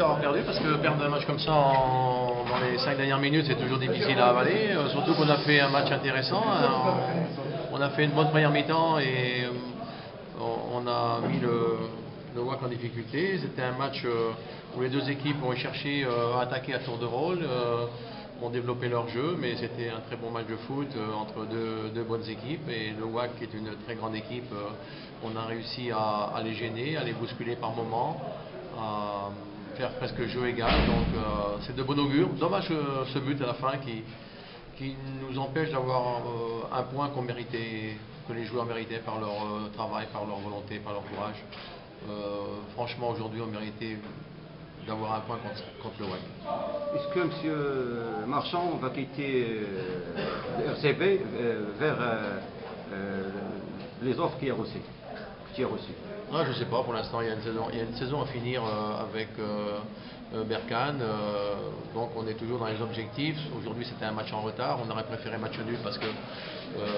d'avoir perdu parce que perdre un match comme ça dans les 5 dernières minutes, c'est toujours difficile à avaler. Surtout qu'on a fait un match intéressant. On a fait une bonne première mi-temps et on a mis le WAC en difficulté. C'était un match où les deux équipes ont cherché à attaquer à tour de rôle, ont développé leur jeu, mais c'était un très bon match de foot entre deux bonnes équipes. Et le WAC, qui est une très grande équipe, on a réussi à les gêner, à les bousculer par moments, à faire presque jeu égal. Donc c'est de bon augure. Dommage ce but à la fin qui nous empêche d'avoir un point qu'on méritait, que les joueurs méritaient par leur travail, par leur volonté, par leur courage. Franchement, aujourd'hui, on méritait d'avoir un point contre le WAC. Est-ce que M. Marchand va quitter le RCB vers les offres qu'il a reçues? Non, je ne sais pas, pour l'instant il y a une saison à finir avec Berkane, donc on est toujours dans les objectifs. Aujourd'hui c'était un match en retard, on aurait préféré match nul parce que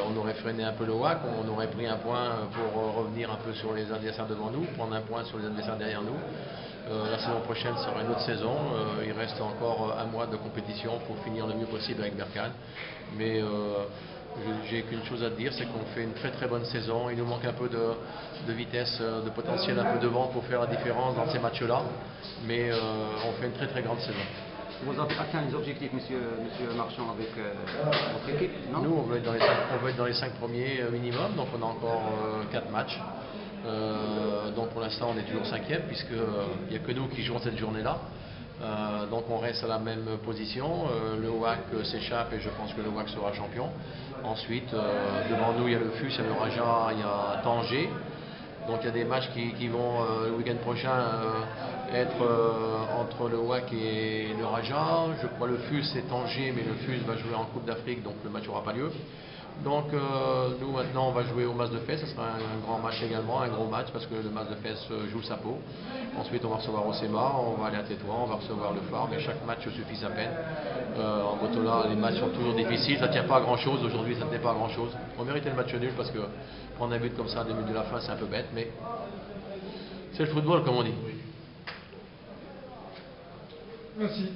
on aurait freiné un peu le WAC, on aurait pris un point pour revenir un peu sur les adversaires devant nous, prendre un point sur les adversaires derrière nous. La saison prochaine sera une autre saison, il reste encore un mois de compétition pour finir le mieux possible avec Berkane, mais j'ai qu'une chose à te dire, c'est qu'on fait une très bonne saison. Il nous manque un peu de vitesse, de potentiel un peu devant pour faire la différence dans ces matchs-là, mais on fait une très grande saison. Vous avez atteint les objectifs, monsieur Marchand, avec votre équipe, non? Nous, on veut être dans les 5 premiers minimum, donc on a encore 4 matchs. Donc pour l'instant, on est toujours 5e, puisqu'il n'y a que nous qui jouons cette journée-là. Donc on reste à la même position. Le WAC s'échappe et je pense que le WAC sera champion. Ensuite, devant nous, il y a le FUS, il y a le Raja, il y a Tanger. Donc il y a des matchs qui vont le week-end prochain être entre le WAC et le Raja. Je crois le FUS et Tanger, mais le FUS va jouer en Coupe d'Afrique, donc le match n'aura pas lieu. Donc nous maintenant on va jouer au Mas de Fès, ce sera un grand match également, un gros match parce que le Mas de Fès joue sa peau. Ensuite on va recevoir Ocema, on va aller à Tétouan, on va recevoir le Phare, mais chaque match suffit sa peine. En Botola les matchs sont toujours difficiles, ça ne tient pas à grand chose, aujourd'hui ça ne tient pas à grand chose. On méritait le match nul parce que prendre un but comme ça à 2 minutes de la fin c'est un peu bête, mais c'est le football comme on dit. Merci.